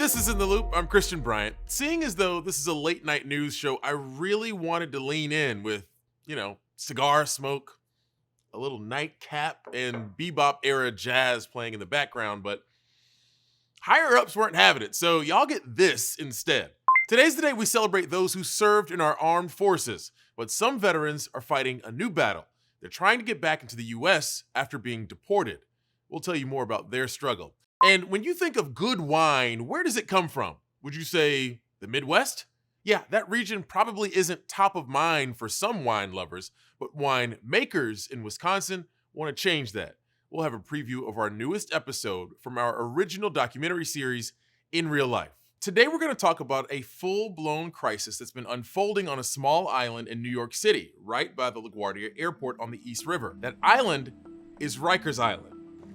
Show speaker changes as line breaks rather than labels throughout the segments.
This is In the Loop. I'm Christian Bryant. Seeing as though this is a late night news show, I really wanted to lean in with, cigar smoke, a little nightcap, and bebop era jazz playing in the background, but higher ups weren't having it, so y'all get this instead. Today's the day we celebrate those who served in our armed forces, but some veterans are fighting a new battle. They're trying to get back into the US after being deported. We'll tell you more about their struggle. And when you think of good wine, where does it come from? Would you say the Midwest? Yeah, that region probably isn't top of mind for some wine lovers, but wine makers in Wisconsin want to change that. We'll have a preview of our newest episode from our original documentary series, In Real Life. Today, we're going to talk about a full-blown crisis that's been unfolding on a small island in New York City, right by the LaGuardia Airport on the East River. That island is Rikers Island,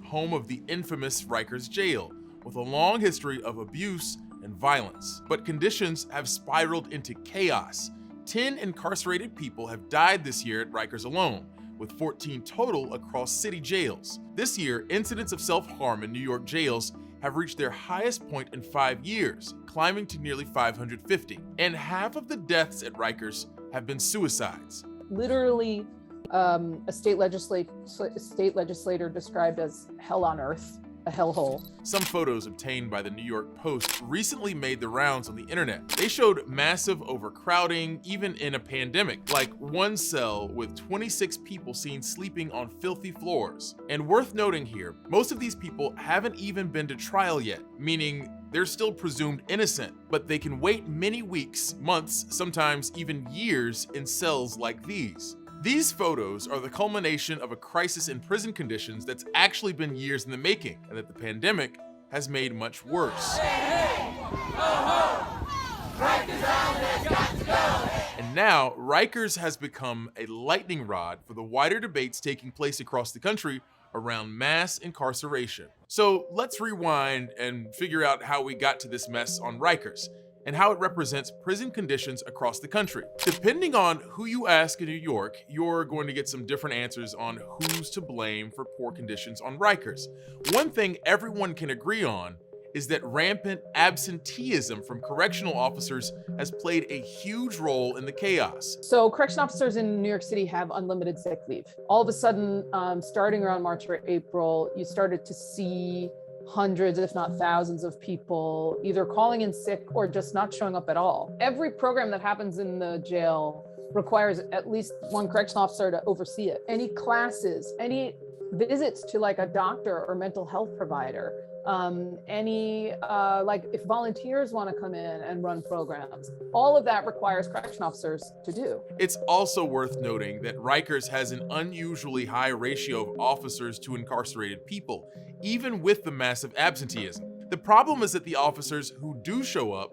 home of the infamous Rikers Jail, with a long history of abuse and violence. But conditions have spiraled into chaos. 10 incarcerated people have died this year at Rikers alone, with 14 total across city jails. This year, incidents of self-harm in New York jails have reached their highest point in 5 years, climbing to nearly 550. And half of the deaths at Rikers have been suicides.
Literally, a state legislator described as hell on earth, a hellhole.
Some photos obtained by the New York Post recently made the rounds on the internet. They showed massive overcrowding, even in a pandemic, like one cell with 26 people seen sleeping on filthy floors. And worth noting here, most of these people haven't even been to trial yet, meaning they're still presumed innocent, but they can wait many weeks, months, sometimes even years in cells like these. These photos are the culmination of a crisis in prison conditions that's actually been years in the making, and that the pandemic has made much worse. And now, Rikers has become a lightning rod for the wider debates taking place across the country around mass incarceration. So let's rewind and figure out how we got to this mess on Rikers, and how it represents prison conditions across the country. Depending on who you ask in New York, you're going to get some different answers on who's to blame for poor conditions on Rikers. One thing everyone can agree on is that rampant absenteeism from correctional officers has played a huge role in the chaos.
So correction officers in New York City have unlimited sick leave. All of a sudden, starting around March or April, you started to see hundreds, if not thousands of people either calling in sick or just not showing up at all. Every program that happens in the jail requires at least one correctional officer to oversee it. Any classes, any visits to like a doctor or mental health provider, if volunteers want to come in and run programs, all of that requires correction officers to do.
It's also worth noting that Rikers has an unusually high ratio of officers to incarcerated people, even with the massive absenteeism. The problem is that the officers who do show up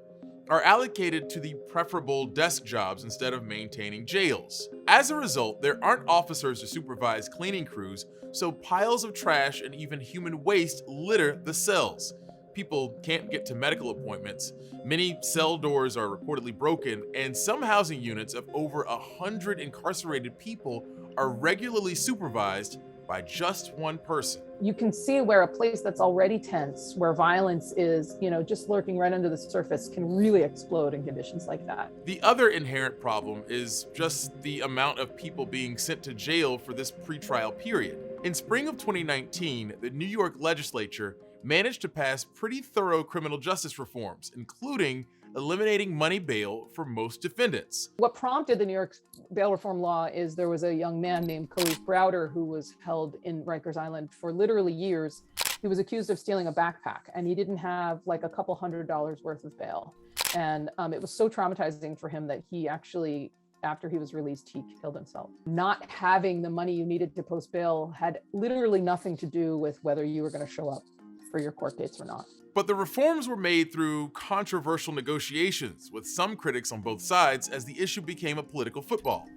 are allocated to the preferable desk jobs instead of maintaining jails. As a result, there aren't officers to supervise cleaning crews, so piles of trash and even human waste litter the cells. People can't get to medical appointments. Many cell doors are reportedly broken, and some housing units of over 100 incarcerated people are regularly supervised by just one person.
You can see where a place that's already tense, where violence is, just lurking right under the surface, can really explode in conditions like that.
The other inherent problem is just the amount of people being sent to jail for this pretrial period. In spring of 2019, the New York legislature managed to pass pretty thorough criminal justice reforms, including eliminating money bail for most defendants.
What prompted the New York bail reform law is there was a young man named Khalif Browder who was held in Rikers Island for literally years. He was accused of stealing a backpack, and he didn't have like a couple $100s worth of bail. And it was so traumatizing for him that he actually, after he was released, he killed himself. Not having the money you needed to post bail had literally nothing to do with whether you were going to show up for your court dates or not.
But the reforms were made through controversial negotiations, with some critics on both sides, as the issue became a political football.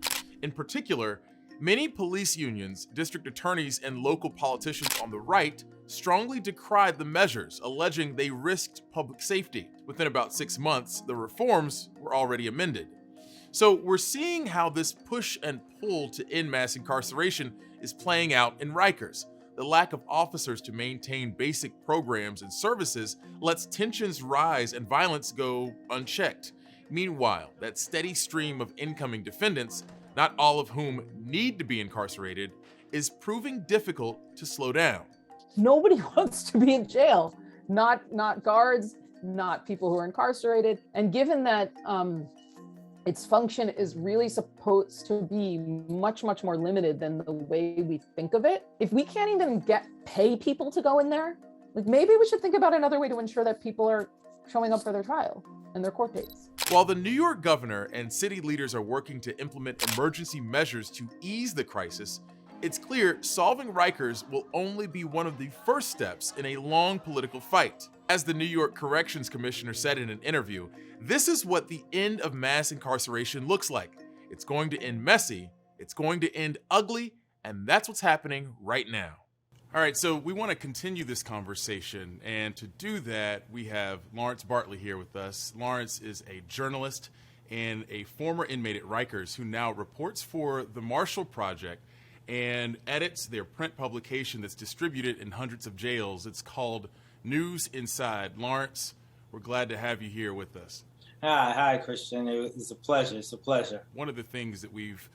In particular, many police unions, district attorneys, and local politicians on the right strongly decried the measures, alleging they risked public safety. Within about 6 months, the reforms were already amended. So we're seeing how this push and pull to end mass incarceration is playing out in Rikers. the lack of officers to maintain basic programs and services lets tensions rise and violence go unchecked. Meanwhile, that steady stream of incoming defendants, not all of whom need to be incarcerated, is proving difficult to slow down.
Nobody wants to be in jail, not guards, not people who are incarcerated. And given that its function is really supposed to be much, much more limited than the way we think of it, if we can't even pay people to go in there, like maybe we should think about another way to ensure that people are showing up for their trial and their court dates.
While the New York governor and city leaders are working to implement emergency measures to ease the crisis, it's clear solving Rikers will only be one of the first steps in a long political fight. As the New York Corrections Commissioner said in an interview, this is what the end of mass incarceration looks like. It's going to end messy, it's going to end ugly, and that's what's happening right now. All right, so we want to continue this conversation, and to do that, we have Lawrence Bartley here with us. Lawrence is a journalist and a former inmate at Rikers who now reports for the Marshall Project and edits their print publication that's distributed in hundreds of jails. It's called News Inside. Lawrence, we're glad to have you here with us.
Hi, Christian. It's a pleasure. It's a pleasure.
One of the things that we've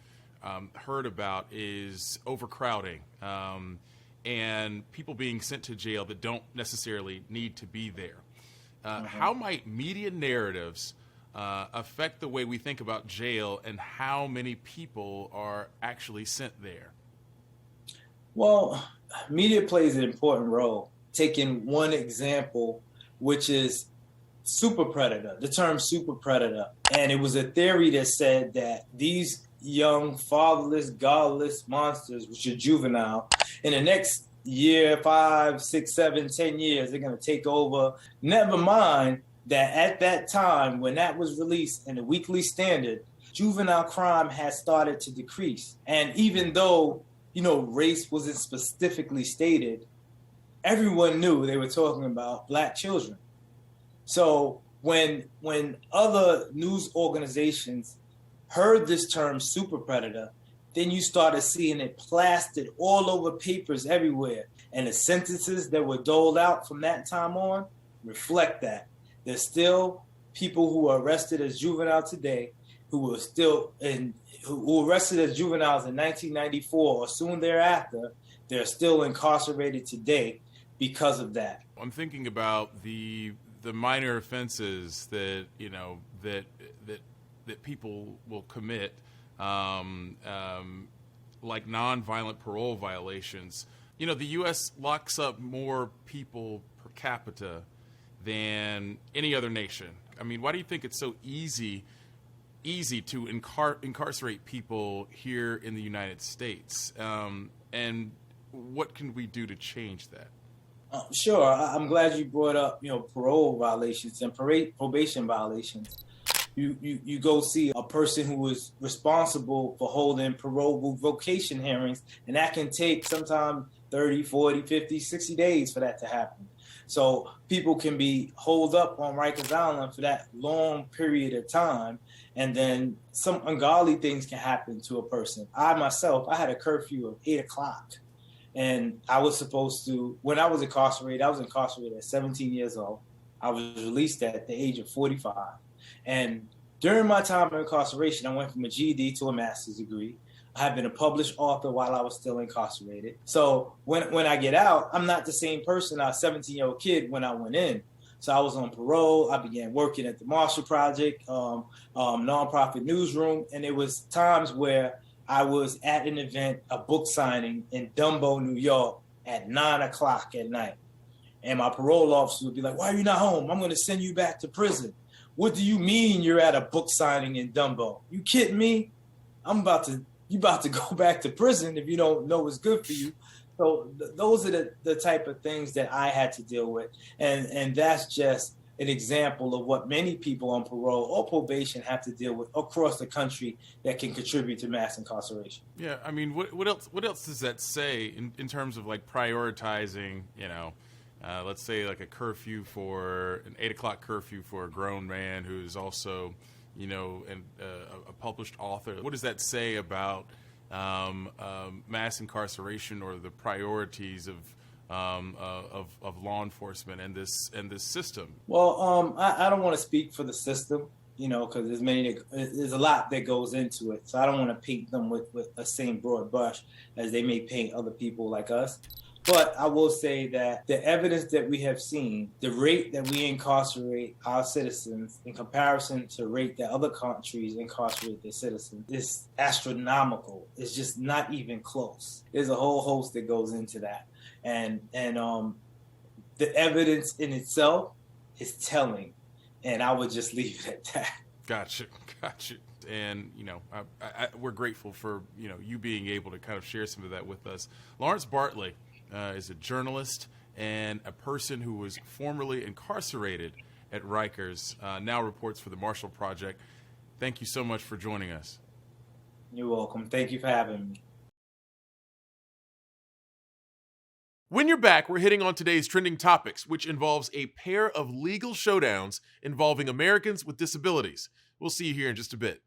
heard about is overcrowding. And people being sent to jail that don't necessarily need to be there. How might media narratives affect the way we think about jail and how many people are actually sent there?
Well, media plays an important role. Taking one example, which is super predator, the term super predator. And it was a theory that said that these young, fatherless, godless monsters, which are juvenile, in the next year, 5, 6, 7, 10 years, they're going to take over. Never mind that at that time, when that was released in the Weekly Standard, juvenile crime had started to decrease. And even though, race wasn't specifically stated, everyone knew they were talking about Black children. So when other news organizations heard this term super predator, then you started seeing it plastered all over papers everywhere. And the sentences that were doled out from that time on reflect that. There's still people who are arrested as juvenile today who were arrested as juveniles in 1994 or soon thereafter. They're still incarcerated today because of that.
I'm thinking about the minor offenses that that people will commit, like nonviolent parole violations. The U.S. locks up more people per capita than any other nation. I mean, why do you think it's so easy to incarcerate people here in the United States? And what can we do to change that?
Sure. I'm glad you brought up, parole violations and probation violations. You go see a person who was responsible for holding parole revocation hearings, and that can take sometimes 30, 40, 50, 60 days for that to happen. So people can be holed up on Rikers Island for that long period of time, and then some ungodly things can happen to a person. I had a curfew of 8 o'clock. And I was supposed to, when I was incarcerated at 17 years old. I was released at the age of 45. And during my time of incarceration, I went from a GED to a master's degree. I have been a published author while I was still incarcerated. So when I get out, I'm not the same person I was a 17-year-old kid when I went in. So I was on parole. I began working at the Marshall Project, nonprofit newsroom. And it was times where I was at an event, a book signing in Dumbo, New York at 9 o'clock at night. And my parole officer would be like, "Why are you not home? I'm going to send you back to prison." "What do you mean you're at a book signing in Dumbo? You kidding me? You about to go back to prison if you don't know what's good for you." So those are the type of things that I had to deal with. And that's just an example of what many people on parole or probation have to deal with across the country that can contribute to mass incarceration.
Yeah, I mean, what else does that say in terms of like prioritizing, let's say like a curfew an 8 o'clock curfew for a grown man who's also, a published author? What does that say about
mass incarceration or the priorities of law enforcement and this system?
Well, I don't want to speak for the system, because there's a lot that goes into it. So I don't want to paint them with the same broad brush as they may paint other people like us. But I will say that the evidence that we have seen, the rate that we incarcerate our citizens in comparison to the rate that other countries incarcerate their citizens is astronomical. It's just not even close. There's a whole host that goes into that. And the evidence in itself is telling. And I would just leave it at that.
Gotcha. And, we're grateful for, you being able to kind of share some of that with us. Lawrence Bartley is a journalist and a person who was formerly incarcerated at Rikers, now reports for the Marshall Project. Thank you so much for joining us.
You're welcome. Thank you for having me.
When you're back, we're hitting on today's trending topics, which involves a pair of legal showdowns involving Americans with disabilities. We'll see you here in just a bit.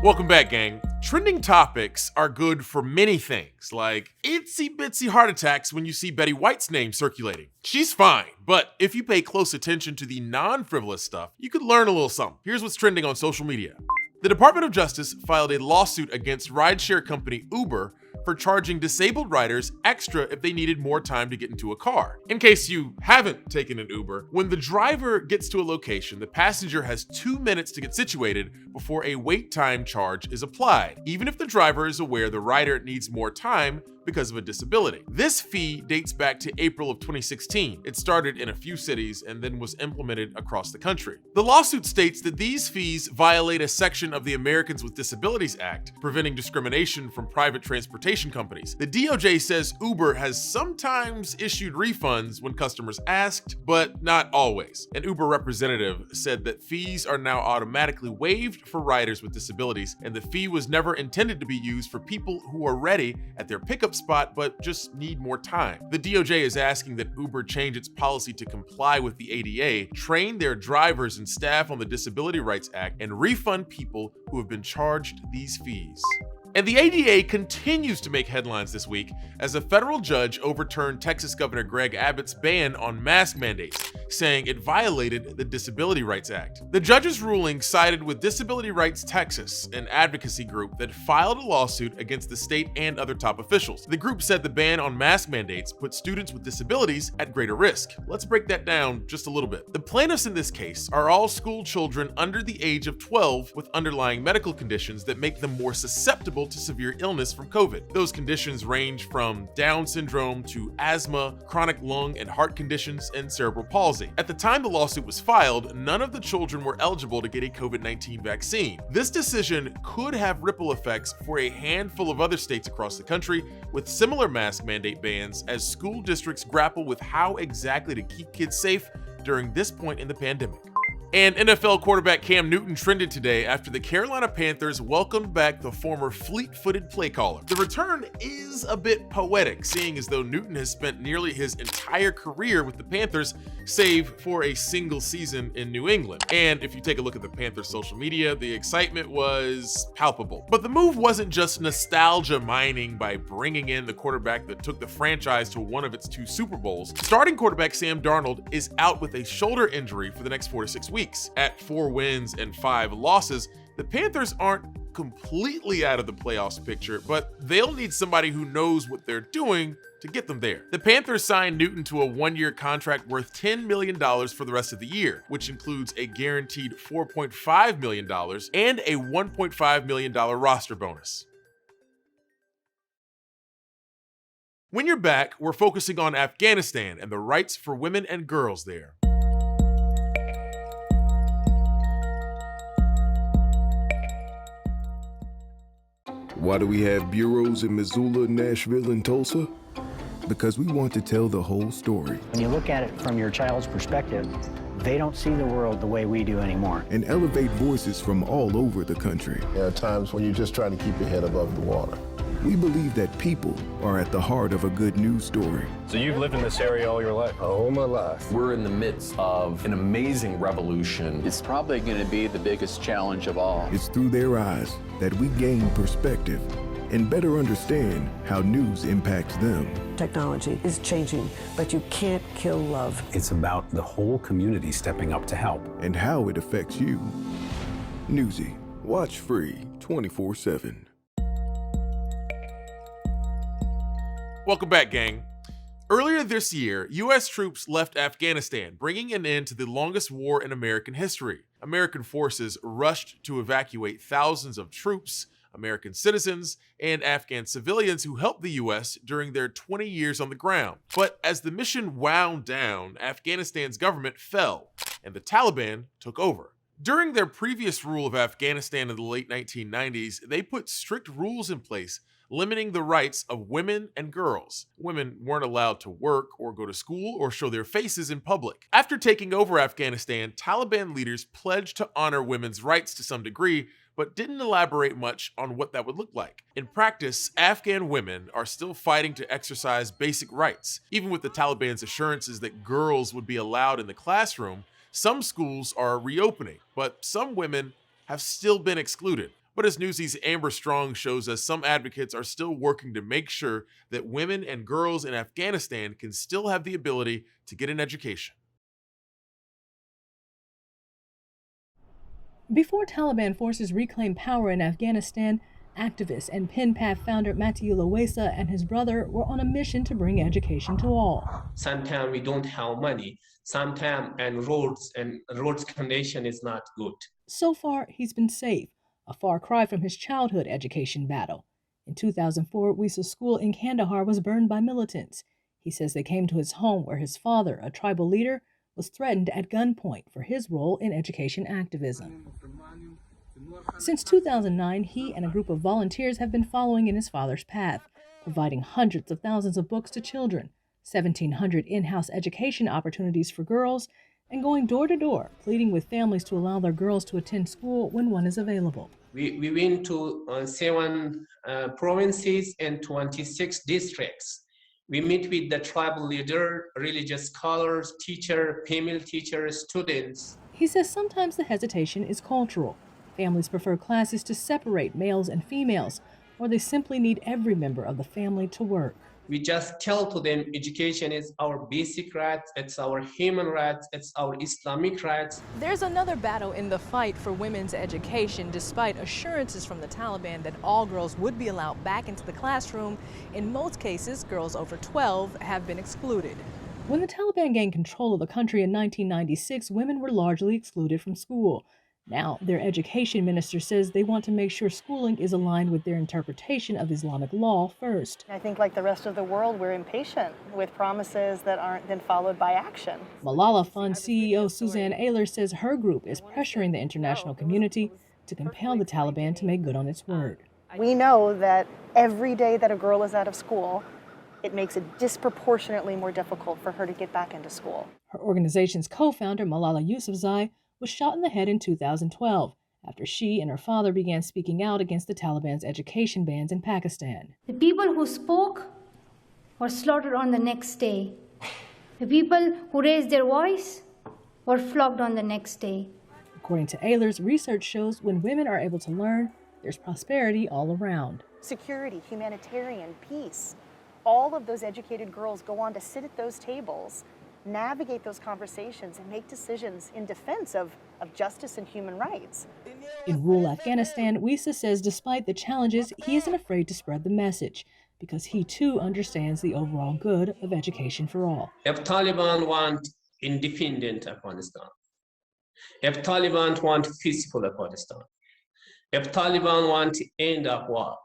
Welcome back, gang. Trending topics are good for many things, like itsy-bitsy heart attacks when you see Betty White's name circulating. She's fine, but if you pay close attention to the non-frivolous stuff, you could learn a little something. Here's what's trending on social media. The Department of Justice filed a lawsuit against rideshare company Uber for charging disabled riders extra if they needed more time to get into a car. In case you haven't taken an Uber, when the driver gets to a location, the passenger has 2 minutes to get situated before a wait time charge is applied, even if the driver is aware the rider needs more time because of a disability. This fee dates back to April of 2016. It started in a few cities and then was implemented across the country. The lawsuit states that these fees violate a section of the Americans with Disabilities Act, preventing discrimination from private transportation companies. The DOJ says Uber has sometimes issued refunds when customers asked, but not always. An Uber representative said that fees are now automatically waived for riders with disabilities, and the fee was never intended to be used for people who are ready at their pickup spot but just need more time. The DOJ is asking that Uber change its policy to comply with the ADA, train their drivers and staff on the Disability Rights Act, and refund people who have been charged these fees. And the ADA continues to make headlines this week as a federal judge overturned Texas Governor Greg Abbott's ban on mask mandates, saying it violated the Disability Rights Act. The judge's ruling sided with Disability Rights Texas, an advocacy group that filed a lawsuit against the state and other top officials. The group said the ban on mask mandates put students with disabilities at greater risk. Let's break that down just a little bit. The plaintiffs in this case are all school children under the age of 12 with underlying medical conditions that make them more susceptible to severe illness from COVID. Those conditions range from Down syndrome to asthma, chronic lung and heart conditions, and cerebral palsy. At the time the lawsuit was filed, none of the children were eligible to get a COVID-19 vaccine. This decision could have ripple effects for a handful of other states across the country with similar mask mandate bans as school districts grapple with how exactly to keep kids safe during this point in the pandemic. And NFL quarterback Cam Newton trended today after the Carolina Panthers welcomed back the former fleet-footed play caller. The return is a bit poetic, seeing as though Newton has spent nearly his entire career with the Panthers, save for a single season in New England. And if you take a look at the Panthers' social media, the excitement was palpable. But the move wasn't just nostalgia mining by bringing in the quarterback that took the franchise to one of its 2 Super Bowls. Starting quarterback Sam Darnold is out with a shoulder injury for the next 4 to 6 weeks. At 4 wins and 5 losses, the Panthers aren't completely out of the playoffs picture, but they'll need somebody who knows what they're doing to get them there. The Panthers signed Newton to a 1-year contract worth $10 million for the rest of the year, which includes a guaranteed $4.5 million and a $1.5 million roster bonus. When you're back, we're focusing on Afghanistan and the rights for women and girls there.
Why do we have bureaus in Missoula, Nashville, and Tulsa? Because we want to tell the whole story.
When you look at it from your child's perspective, they don't see the world the way we do anymore.
And elevate voices from all over the country.
There are times when you're just trying to keep your head above the water.
We believe that people are at the heart of a good news story.
So you've lived in this area all your life?
All my life.
We're in the midst of an amazing revolution.
It's probably going to be the biggest challenge of all.
It's through their eyes that we gain perspective and better understand how news impacts them.
Technology is changing, but you can't kill love.
It's about the whole community stepping up to help.
And how it affects you. Newsy. Watch free 24/7.
Welcome back, gang. Earlier this year, U.S. troops left Afghanistan, bringing an end to the longest war in American history. American forces rushed to evacuate thousands of troops, American citizens, and Afghan civilians who helped the U.S. during their 20 years on the ground. But as the mission wound down, Afghanistan's government fell, and the Taliban took over. During their previous rule of Afghanistan in the late 1990s, they put strict rules in place limiting the rights of women and girls. Women weren't allowed to work or go to school or show their faces in public. After taking over Afghanistan, Taliban leaders pledged to honor women's rights to some degree, but didn't elaborate much on what that would look like. In practice, Afghan women are still fighting to exercise basic rights. Even with the Taliban's assurances that girls would be allowed in the classroom, some schools are reopening, but some women have still been excluded. But as Newsy's Amber Strong shows us, some advocates are still working to make sure that women and girls in Afghanistan can still have the ability to get an education.
Before Taliban forces reclaimed power in Afghanistan, activist and PenPath founder Matiullah Waisa and his brother were on a mission to bring education to all.
Sometimes we don't have money. Sometimes roads condition is not good.
So far, he's been safe, a far cry from his childhood education battle. In 2004, Waisa's school in Kandahar was burned by militants. He says they came to his home where his father, a tribal leader, was threatened at gunpoint for his role in education activism. Since 2009, he and a group of volunteers have been following in his father's path, providing hundreds of thousands of books to children, 1,700 in-house education opportunities for girls, and going door to door, pleading with families to allow their girls to attend school when one is available.
We went to 7 provinces and 26 districts. We meet with the tribal leader, religious scholars, teachers, female teachers, students.
He says sometimes the hesitation is cultural. Families prefer classes to separate males and females, or they simply need every member of the family to work.
We just tell to them education is our basic rights, it's our human rights, it's our Islamic rights.
There's another battle in the fight for women's education, despite assurances from the Taliban that all girls would be allowed back into the classroom. In most cases, girls over 12 have been excluded. When the Taliban gained control of the country in 1996, women were largely excluded from school. Now, their education minister says they want to make sure schooling is aligned with their interpretation of Islamic law first.
I think like the rest of the world, we're impatient with promises that aren't then followed by action.
Malala Fund CEO Suzanne Ayler says her group is pressuring the international community to compel the Taliban to make good on its word.
We know that every day that a girl is out of school, it makes it disproportionately more difficult for her to get back into school.
Her organization's co-founder, Malala Yousafzai, was shot in the head in 2012 after she and her father began speaking out against the Taliban's education bans in Pakistan.
The people who spoke were slaughtered on the next day. The people who raised their voice were flogged on the next day.
According to Ayler's, research shows when women are able to learn, there's prosperity all around.
Security, humanitarian, peace. All of those educated girls go on to sit at those tables, navigate those conversations, and make decisions in defense of justice and human rights.
In rural Afghanistan, Waisa says despite the challenges, he isn't afraid to spread the message because he too understands the overall good of education for all.
If Taliban want independent Afghanistan, if Taliban want peaceful Afghanistan, if Taliban want to end up war,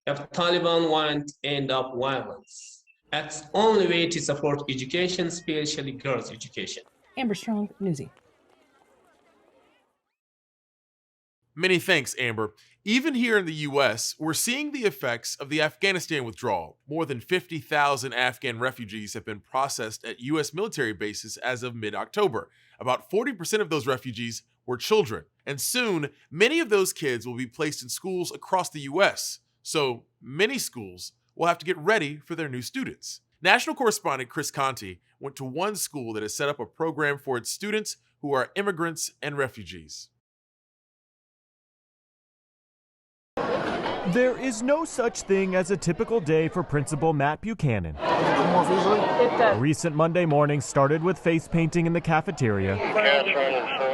if Taliban want to end up violence, that's the only way to support education, especially girls' education.
Amber Strong, Newsy.
Many thanks, Amber. Even here in the U.S., we're seeing the effects of the Afghanistan withdrawal. More than 50,000 Afghan refugees have been processed at U.S. military bases as of mid-October. About 40% of those refugees were children. And soon, many of those kids will be placed in schools across the U.S. So many schools will have to get ready for their new students. National correspondent Chris Conti went to one school that has set up a program for its students who are immigrants and refugees.
There is no such thing as a typical day for Principal Matt Buchanan. A recent Monday morning started with face painting in the cafeteria,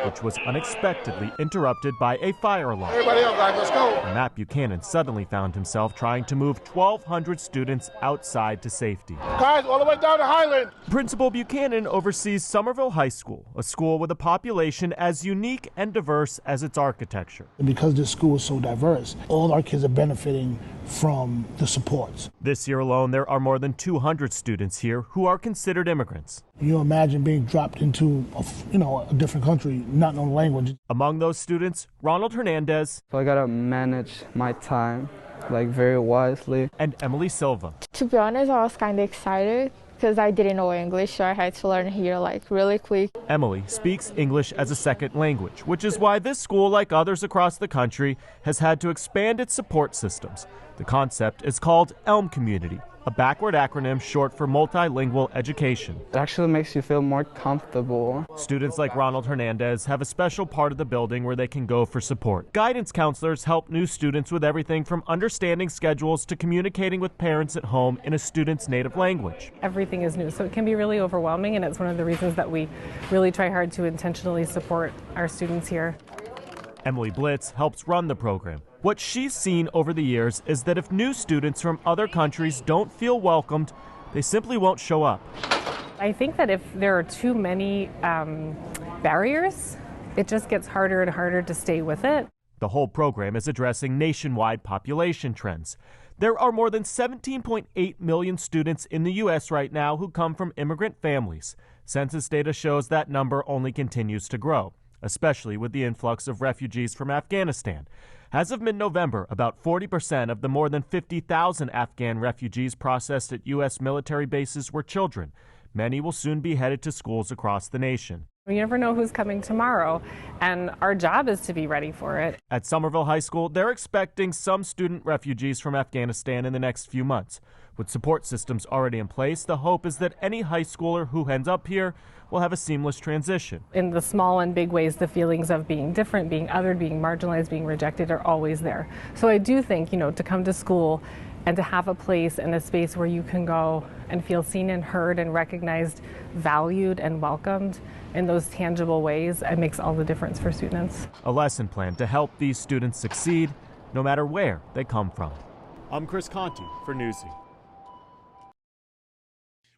which was unexpectedly interrupted by a fire alarm.
Everybody else, guys, let's go.
Matt Buchanan suddenly found himself trying to move 1,200 students outside to safety.
Guys, all the way down to Highland.
Principal Buchanan oversees Somerville High School, a school with a population as unique and diverse as its architecture.
And because this school is so diverse, all our kids are benefiting from the supports.
This year alone, there are more than 200 students here who are considered immigrants.
You imagine being dropped into a different country, not knowing language.
Among those students, Ronald Hernandez.
So I gotta manage my time, very wisely.
And Emily Silva.
To be honest, I was kind of excited because I didn't know English, so I had to learn here really quick.
Emily speaks English as a second language, which is why this school, like others across the country, has had to expand its support systems. The concept is called ELM Community, a backward acronym short for multilingual education.
It actually makes you feel more comfortable.
Students like Ronald Hernandez have a special part of the building where they can go for support. Guidance counselors help new students with everything from understanding schedules to communicating with parents at home in a student's native language.
Everything is new, so it can be really overwhelming, and it's one of the reasons that we really try hard to intentionally support our students here.
Emily Blitz helps run the program. What she's seen over the years is that if new students from other countries don't feel welcomed, they simply won't show up.
I think that if there are too many barriers, it just gets harder and harder to stay with it.
The whole program is addressing nationwide population trends. There are more than 17.8 million students in the U.S. right now who come from immigrant families. Census data shows that number only continues to grow, especially with the influx of refugees from Afghanistan. As of mid-November, about 40% of the more than 50,000 Afghan refugees processed at U.S. military bases were children. Many will soon be headed to schools across the nation.
You never know who's coming tomorrow, and our job is to be ready for it.
At Somerville High School, they're expecting some student refugees from Afghanistan in the next few months. With support systems already in place, the hope is that any high schooler who ends up here will have a seamless transition.
In the small and big ways, the feelings of being different, being othered, being marginalized, being rejected are always there. So I do think, to come to school and to have a place and a space where you can go and feel seen and heard and recognized, valued and welcomed in those tangible ways, it makes all the difference for students.
A lesson plan to help these students succeed, no matter where they come from. I'm Chris Conti for Newsy.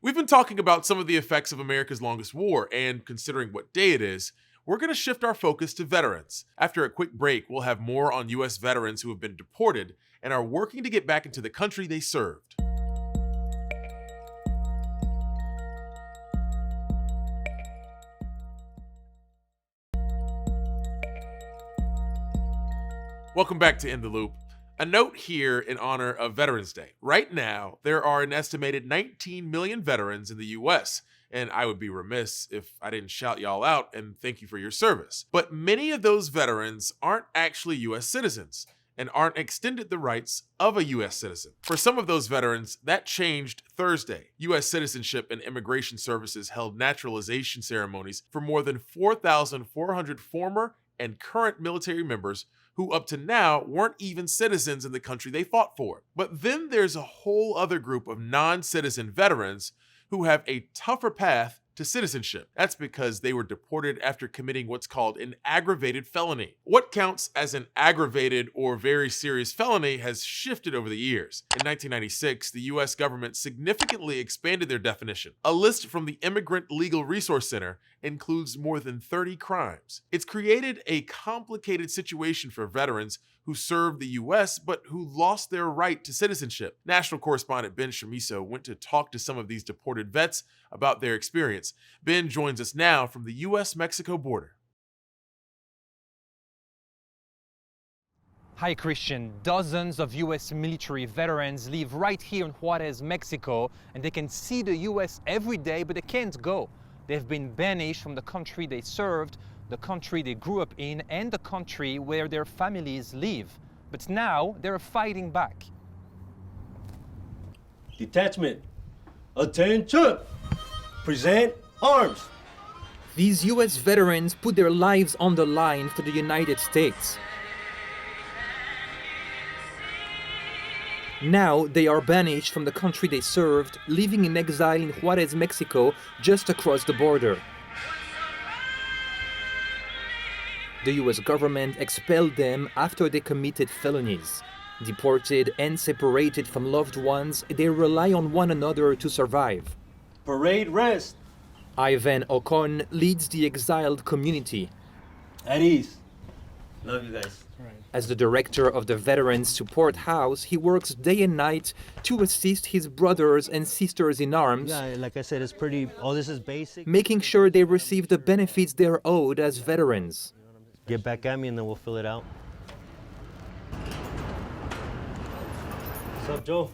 We've been talking about some of the effects of America's longest war, and considering what day it is, we're going to shift our focus to veterans. After a quick break, we'll have more on U.S. veterans who have been deported and are working to get back into the country they served. Welcome back to In the Loop. A note here in honor of Veterans Day. Right now, there are an estimated 19 million veterans in the U.S., and I would be remiss if I didn't shout y'all out and thank you for your service. But many of those veterans aren't actually U.S. citizens and aren't extended the rights of a U.S. citizen. For some of those veterans, that changed Thursday. U.S. Citizenship and Immigration Services held naturalization ceremonies for more than 4,400 former and current military members who up to now weren't even citizens in the country they fought for. But then there's a whole other group of non-citizen veterans who have a tougher path to citizenship. That's because they were deported after committing what's called an aggravated felony. What counts as an aggravated or very serious felony has shifted over the years. In 1996, the US government significantly expanded their definition. A list from the Immigrant Legal Resource Center includes more than 30 crimes. It's created a complicated situation for veterans who served the US but who lost their right to citizenship. National correspondent Ben Shamiso went to talk to some of these deported vets about their experience. Ben joins us now from the US-Mexico border.
Hi, Christian. Dozens of U.S. military veterans live right here in Juarez, Mexico, and they can see the U.S. every day, but they can't go. They've been banished from the country they served, the country they grew up in, and the country where their families live. But now they're fighting back.
Detachment. Attention! Present arms.
These U.S. veterans put their lives on the line for the United States. Now they are banished from the country they served, living in exile in Juarez, Mexico, just across the border. The US government expelled them after they committed felonies. Deported and separated from loved ones, they rely on one another to survive.
Parade rest.
Ivan Ocon leads the exiled community.
At ease. Love you guys.
As the director of the Veterans Support House, he works day and night to assist his brothers and sisters in arms.
Yeah, like I said, it's pretty, all this is basic.
Making sure they receive the benefits they're owed as veterans.
Get back at me and then we'll fill it out. What's up, Joe?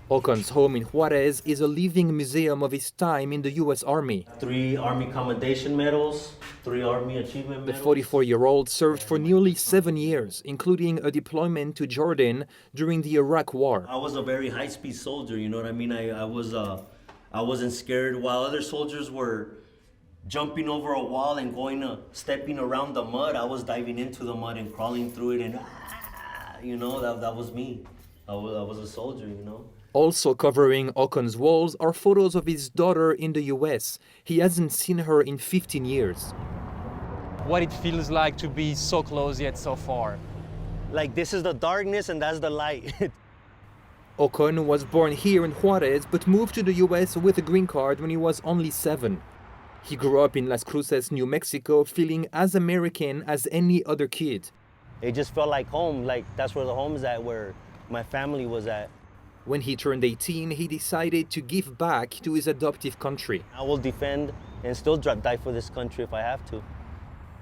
Ocon's home in Juarez is a living museum of his time in the U.S. Army.
3 Army Commendation Medals, 3 Army Achievement Medals.
The 44-year-old served for nearly 7 years, including a deployment to Jordan during the Iraq War.
I was a very high-speed soldier, you know what I mean? I wasn't scared. While other soldiers were jumping over a wall and stepping around the mud, I was diving into the mud and crawling through it, and you know, that was me. I was a soldier, you know.
Also covering Ocon's walls are photos of his daughter in the US. He hasn't seen her in 15 years.
What it feels like to be so close yet so far.
Like, this is the darkness and that's the light.
Ocon was born here in Juarez but moved to the US with a green card when he was only 7. He grew up in Las Cruces, New Mexico, feeling as American as any other kid.
It just felt like home, like that's where the home is at, where my family was at.
When he turned 18, he decided to give back to his adoptive country.
I will defend and still die for this country if I have to.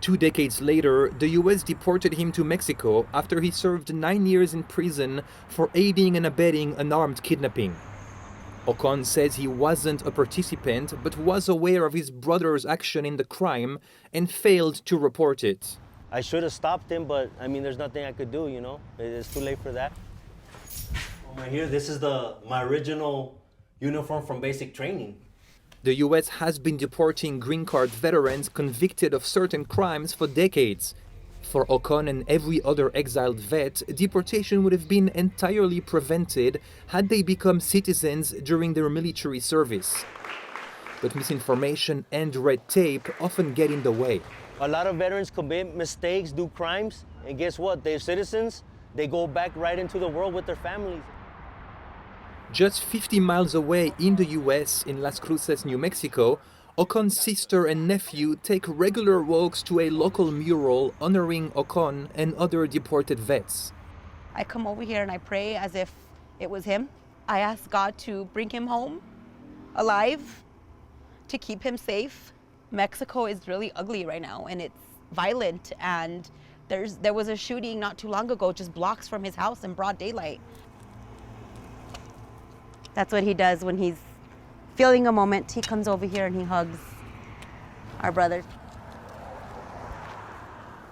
2 decades later, the US deported him to Mexico after he served 9 years in prison for aiding and abetting an armed kidnapping. Ocon says he wasn't a participant, but was aware of his brother's action in the crime and failed to report it.
I should have stopped him, but I mean, there's nothing I could do, you know? It's too late for that. Right here, this is my original uniform from basic training.
The US has been deporting green card veterans convicted of certain crimes for decades. For Ocon and every other exiled vet, deportation would have been entirely prevented had they become citizens during their military service. But misinformation and red tape often get in the way.
A lot of veterans commit mistakes, do crimes, and guess what? They're citizens. They go back right into the world with their families.
Just 50 miles away in the US, in Las Cruces, New Mexico, Ocon's sister and nephew take regular walks to a local mural honoring Ocon and other deported vets.
I come over here and I pray as if it was him. I ask God to bring him home alive, to keep him safe. Mexico is really ugly right now and it's violent, and there was a shooting not too long ago just blocks from his house in broad daylight. That's what he does when he's feeling a moment. He comes over here and he hugs our brothers.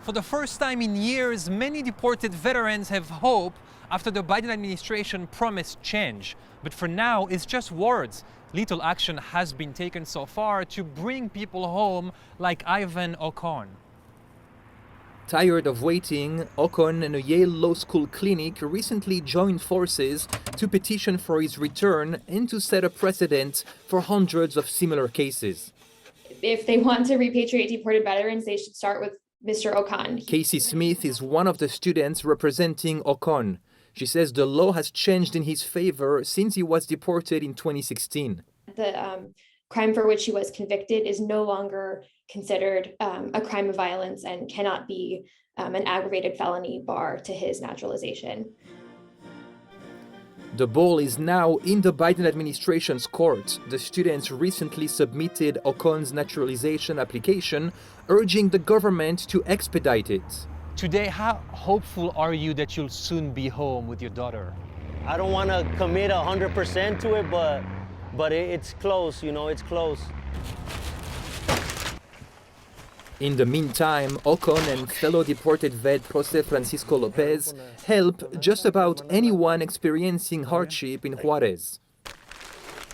For the first time in years, many deported veterans have hope after the Biden administration promised change. But for now, it's just words. Little action has been taken so far to bring people home like Ivan Ocon.
Tired of waiting, Ocon and a Yale Law School clinic recently joined forces to petition for his return and to set a precedent for hundreds of similar cases.
If they want to repatriate deported veterans, they should start with Mr. Ocon.
Casey Smith is one of the students representing Ocon. She says the law has changed in his favor since he was deported in 2016.
The crime for which he was convicted is no longer considered a crime of violence and cannot be an aggravated felony bar to his naturalization.
The ball is now in the Biden administration's court. The students recently submitted Ocon's naturalization application, urging the government to expedite it.
Today, how hopeful are you that you'll soon be home with your daughter?
I don't want to commit 100% to it, but it's close, you know, it's close.
In the meantime, Ocon and fellow deported vet Jose Francisco Lopez help just about anyone experiencing hardship in Juarez.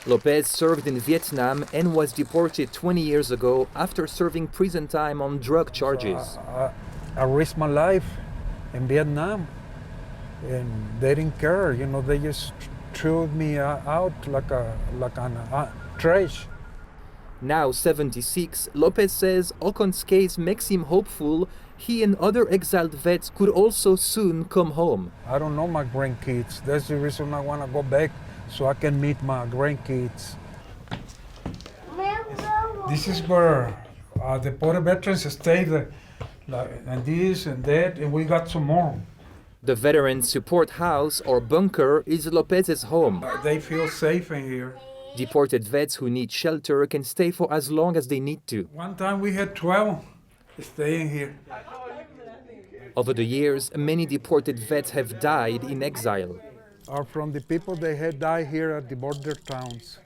Lopez served in Vietnam and was deported 20 years ago after serving prison time on drug charges.
I risked my life in Vietnam, and they didn't care. You know, they just threw me out like on trash.
Now 76, Lopez says Ocon's case makes him hopeful he and other exiled vets could also soon come home.
I don't know my grandkids. That's the reason I want to go back, so I can meet my grandkids. This is where deported veterans stay, and this and that, and we got some more.
The Veterans Support House, or bunker, is Lopez's home.
They feel safe in here.
Deported vets who need shelter can stay for as long as they need to.
One time we had 12 staying here.
Over the years, many deported vets have died in exile.
Are from the people that had died here at the border towns.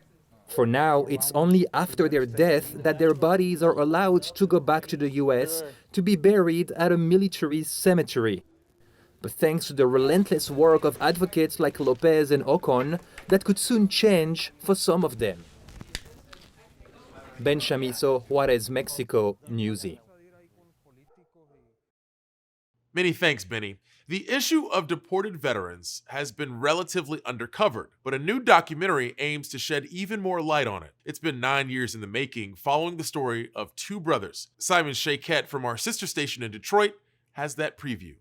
For now, it's only after their death that their bodies are allowed to go back to the US to be buried at a military cemetery. But thanks to the relentless work of advocates like Lopez and Ocon, that could soon change for some of them. Ben Chamizo, Juarez, Mexico, Newsy.
Many thanks, Benny. The issue of deported veterans has been relatively undercovered, but a new documentary aims to shed even more light on it. It's been 9 years in the making, following the story of two brothers. Simon Shayket from our sister station in Detroit has that preview.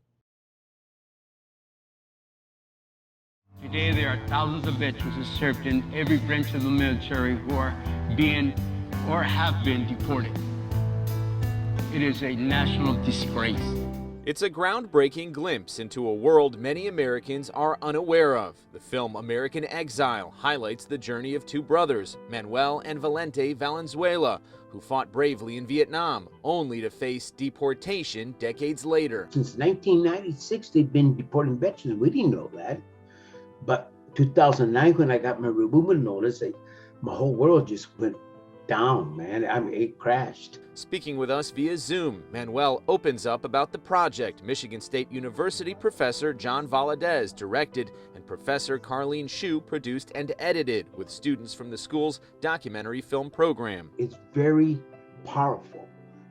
Today, there are thousands of veterans who served in every branch of the military who are being or have been deported. It is a national disgrace.
It's a groundbreaking glimpse into a world many Americans are unaware of. The film American Exile highlights the journey of two brothers, Manuel and Valente Valenzuela, who fought bravely in Vietnam, only to face deportation decades later.
Since 1996, they've been deporting veterans. We didn't know that. But 2009, when I got my removal notice, my whole world just went down, man. I mean, it crashed.
Speaking with us via Zoom, Manuel opens up about the project Michigan State University professor John Valadez directed and Professor Carlene Shue produced and edited with students from the school's documentary film program.
It's very powerful.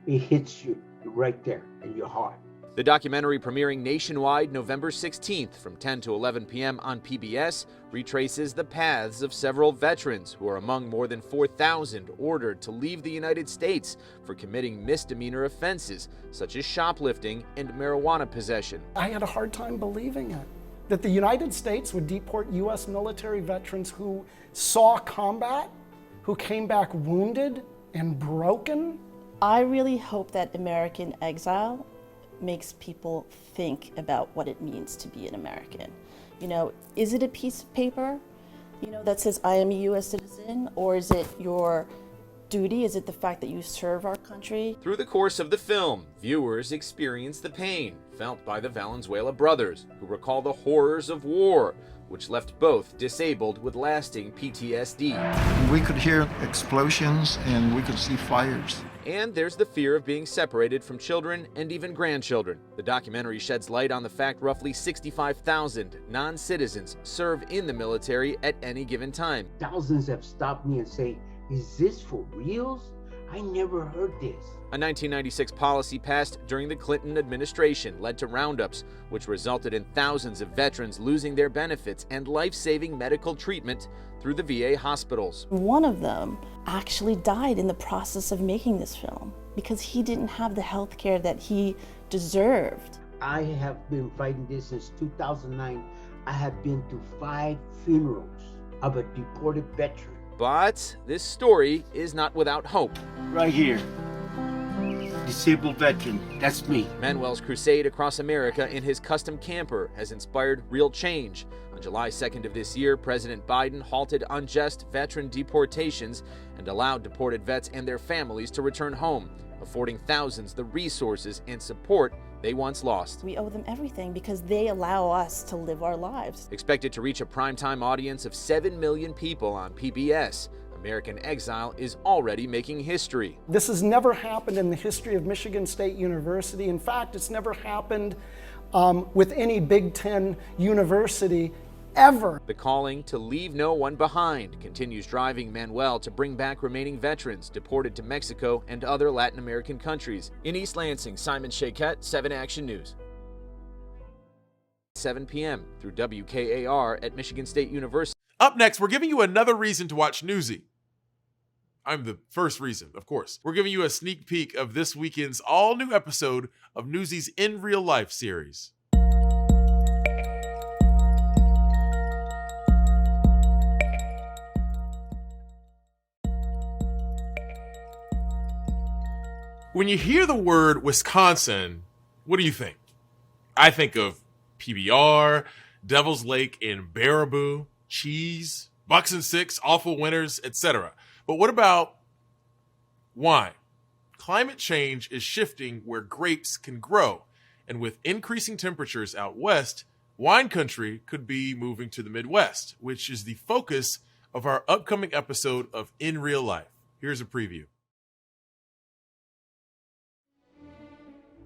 It hits you right there in your heart.
The documentary, premiering nationwide November 16th from 10 to 11 p.m. on PBS, retraces the paths of several veterans who are among more than 4,000 ordered to leave the United States for committing misdemeanor offenses such as shoplifting and marijuana possession.
I had a hard time believing it, that the United States would deport U.S. military veterans who saw combat, who came back wounded and broken.
I really hope that American Exile makes people think about what it means to be an American. You know, is it a piece of paper, you know, that says I am a U.S. citizen, or is it your duty? Is it the fact that you serve our country?
Through the course of the film, viewers experience the pain felt by the Valenzuela brothers, who recall the horrors of war, which left both disabled with lasting PTSD.
We could hear explosions and we could see fires.
And there's the fear of being separated from children and even grandchildren. The documentary sheds light on the fact roughly 65,000 non-citizens serve in the military at any given time.
Thousands have stopped me and say, is this for reals? I never heard this.
A 1996 policy passed during the Clinton administration led to roundups, which resulted in thousands of veterans losing their benefits and life-saving medical treatment through the VA hospitals.
One of them actually died in the process of making this film because he didn't have the health care that he deserved.
I have been fighting this since 2009. I have been to 5 funerals of a deported veteran.
But this story is not without hope.
Right here. Disabled veteran, that's me.
Manuel's crusade across America in his custom camper has inspired real change. On July 2nd of this year, President Biden halted unjust veteran deportations and allowed deported vets and their families to return home, affording thousands the resources and support they once lost.
We owe them everything because they allow us to live our lives.
Expected to reach a primetime audience of 7 million people on PBS, American Exile is already making history.
This has never happened in the history of Michigan State University. In fact, it's never happened with any Big Ten university ever.
The calling to leave no one behind continues driving Manuel to bring back remaining veterans deported to Mexico and other Latin American countries. In East Lansing, Simon Shaquette, 7 Action News. 7 p.m. through WKAR at Michigan State University.
Up next, we're giving you another reason to watch Newsy. I'm the first reason, of course. We're giving you a sneak peek of this weekend's all-new episode of Newsy's In Real Life series. When you hear the word Wisconsin, what do you think? I think of PBR, Devil's Lake and Baraboo, cheese, Bucks and Six, awful winters, etc. But what about wine? Climate change is shifting where grapes can grow, and with increasing temperatures out west, wine country could be moving to the Midwest, which is the focus of our upcoming episode of In Real Life. Here's a preview.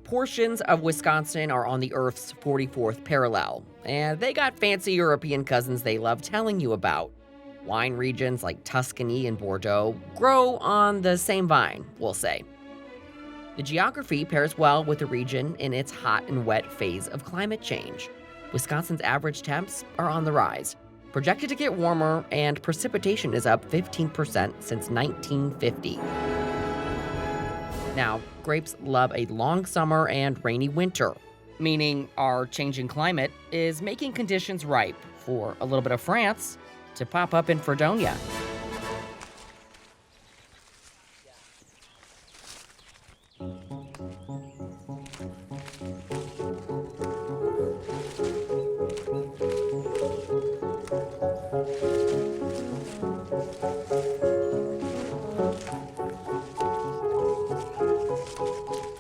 Portions of Wisconsin are on the Earth's 44th parallel, and they got fancy European cousins they love telling you about. Wine regions like Tuscany and Bordeaux grow on the same vine, we'll say. The geography pairs well with the region in its hot and wet phase of climate change. Wisconsin's average temps are on the rise, projected to get warmer, and precipitation is up 15% since 1950. Now, grapes love a long summer and rainy winter, meaning our changing climate is making conditions ripe for a little bit of France to pop up in Fredonia.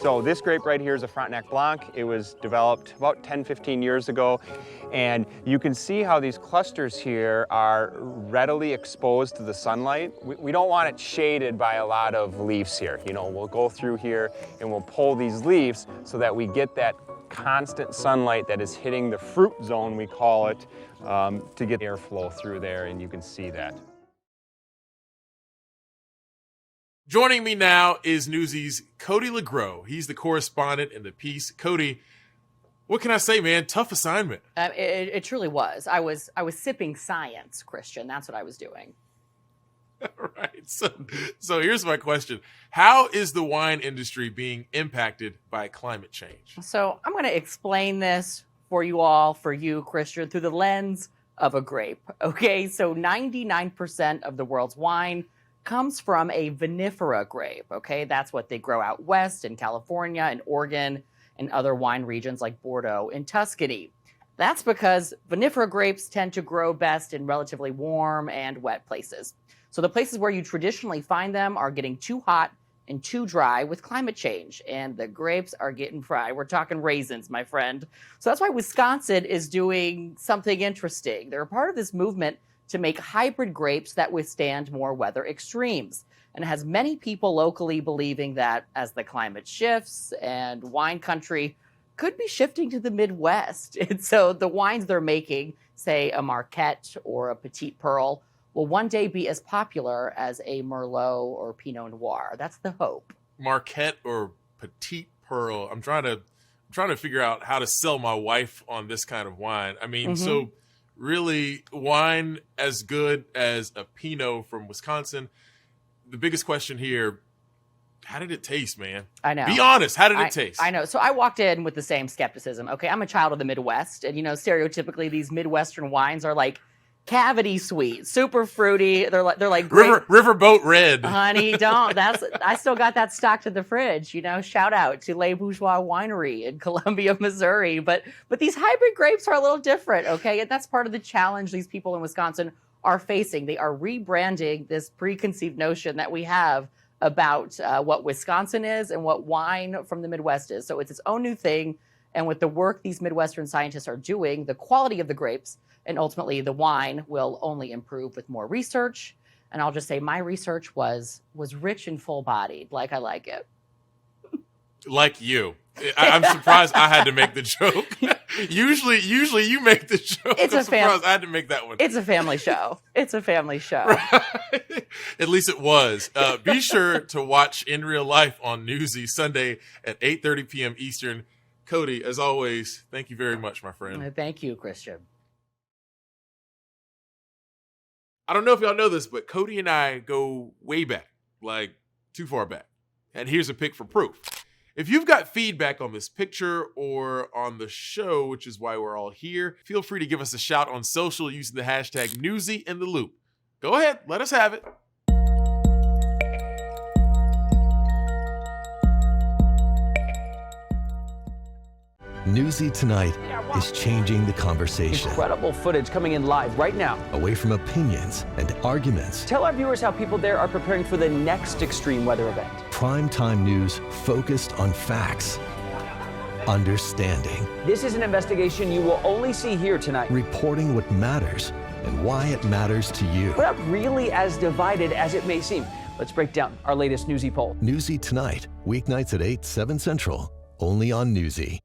So this grape right here is a Frontenac Blanc. It was developed about 10-15 years ago. And you can see how these clusters here are readily exposed to the sunlight. We don't want it shaded by a lot of leaves here. You know, we'll go through here and we'll pull these leaves so that we get that constant sunlight that is hitting the fruit zone, we call it, to get airflow through there, and you can see that.
Joining me now is Newsy's Cody LeGros. He's the correspondent in the piece. Cody, what can I say, man? Tough assignment.
It truly was. I was sipping science, Christian. That's what I was doing.
All right. So here's my question. How is the wine industry being impacted by climate change?
So I'm going to explain this for you all, for you, Christian, through the lens of a grape. Okay, so 99% of the world's wine comes from a vinifera grape, okay? That's what they grow out west in California and Oregon and other wine regions like Bordeaux and Tuscany. That's because vinifera grapes tend to grow best in relatively warm and wet places. So the places where you traditionally find them are getting too hot and too dry with climate change, and the grapes are getting fried. We're talking raisins, my friend. So that's why Wisconsin is doing something interesting. They're a part of this movement to make hybrid grapes that withstand more weather extremes. And it has many people locally believing that as the climate shifts and wine country could be shifting to the Midwest. And so the wines they're making, say a Marquette or a Petite Pearl, will one day be as popular as a Merlot or Pinot Noir. That's the hope.
Marquette or Petite Pearl. I'm trying to figure out how to sell my wife on this kind of wine. I mean, so really, wine as good as a Pinot from Wisconsin. The biggest question here, how did it taste, man?
I know.
Be honest, how did it taste?
I know. So I walked in with the same skepticism. Okay, I'm a child of the Midwest, and stereotypically these Midwestern wines are like cavity sweet, super fruity. They're like
Riverboat Red.
Honey, don't. I still got that stocked in the fridge. Shout out to Les Bourgeois Winery in Columbia, Missouri. But these hybrid grapes are a little different, okay? And that's part of the challenge these people in Wisconsin are facing. They are rebranding this preconceived notion that we have about what Wisconsin is and what wine from the Midwest is. So it's its own new thing. And with the work these Midwestern scientists are doing, the quality of the grapes and ultimately the wine will only improve with more research. And I'll just say my research was rich and full-bodied, like I like it.
Like you. I'm surprised I had to make the joke. Usually you make the show.
It's
I'm
a
surprised I had to make that one.
It's a family show. It's a family show.
At least it was. Be sure to watch In Real Life on Newsy Sunday at 8:30 p.m. Eastern. Cody, as always, thank you very much, my friend.
Thank you, Christian.
I don't know if y'all know this, but Cody and I go way back, like too far back. And here's a pic for proof. If you've got feedback on this picture or on the show, which is why we're all here, feel free to give us a shout on social using the hashtag #NewsyInTheLoop. Go ahead, let us have it.
Newsy Tonight is changing the conversation.
Incredible footage coming in live right now.
Away from opinions and arguments.
Tell our viewers how people there are preparing for the next extreme weather event.
Primetime news focused on facts. Understanding.
This is an investigation you will only see here tonight.
Reporting what matters and why it matters to you.
We're not really as divided as it may seem. Let's break down our latest Newsy poll.
Newsy Tonight, weeknights at 8, 7 Central, only on Newsy.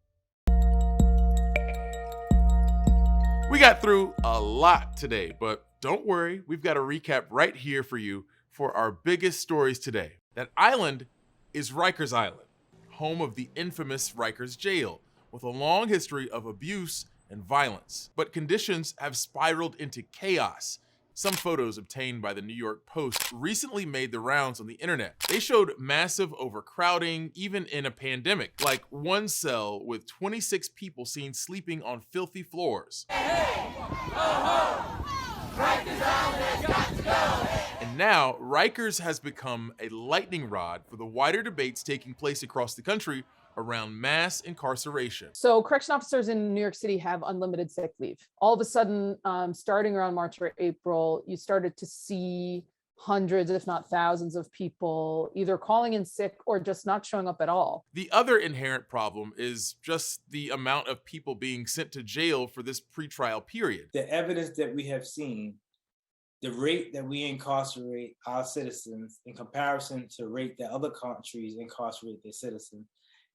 We got through a lot today, but don't worry, we've got a recap right here for you for our biggest stories today. That island is Rikers Island, home of the infamous Rikers Jail, with a long history of abuse and violence. But conditions have spiraled into chaos. Some photos obtained by the New York Post recently made the rounds on the internet. They showed massive overcrowding, even in a pandemic, like one cell with 26 people seen sleeping on filthy floors. And now, Rikers has become a lightning rod for the wider debates taking place across the country around mass incarceration.
So correction officers in New York City have unlimited sick leave. All of a sudden, starting around March or April, you started to see hundreds, if not thousands of people either calling in sick or just not showing up at all.
The other inherent problem is just the amount of people being sent to jail for this pretrial period.
The evidence that we have seen, the rate that we incarcerate our citizens in comparison to the rate that other countries incarcerate their citizens,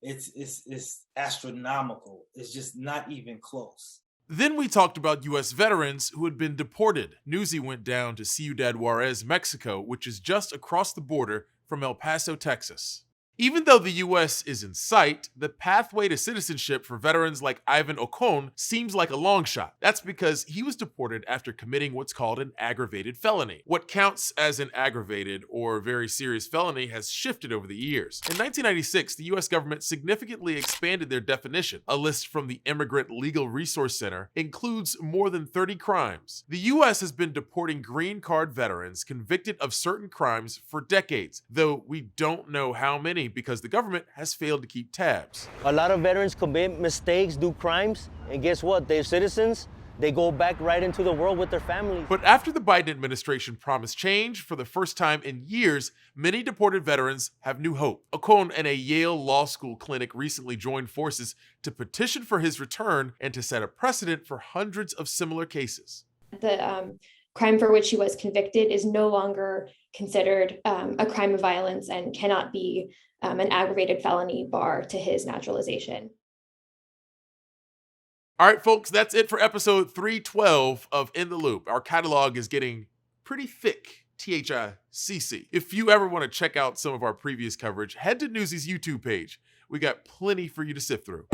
it's astronomical. It's just not even close.
Then we talked about U.S. veterans who had been deported. Newsy went down to Ciudad Juarez, Mexico, which is just across the border from El Paso, Texas. Even though the U.S. is in sight, the pathway to citizenship for veterans like Ivan Ocon seems like a long shot. That's because he was deported after committing what's called an aggravated felony. What counts as an aggravated or very serious felony has shifted over the years. In 1996, the U.S. government significantly expanded their definition. A list from the Immigrant Legal Resource Center includes more than 30 crimes. The U.S. has been deporting green card veterans convicted of certain crimes for decades, though we don't know how many because the government has failed to keep tabs.
A lot of veterans commit mistakes, do crimes, and guess what? They're citizens. They go back right into the world with their families.
But after the Biden administration promised change for the first time in years, many deported veterans have new hope. Ocon and a Yale Law School clinic recently joined forces to petition for his return and to set a precedent for hundreds of similar cases.
The crime for which he was convicted is no longer considered a crime of violence and cannot be an aggravated felony bar to his naturalization.
All right, folks, that's it for episode 312 of In the Loop. Our catalog is getting pretty thick, THICC. If you ever want to check out some of our previous coverage, head to Newsy's YouTube page. We got plenty for you to sift through.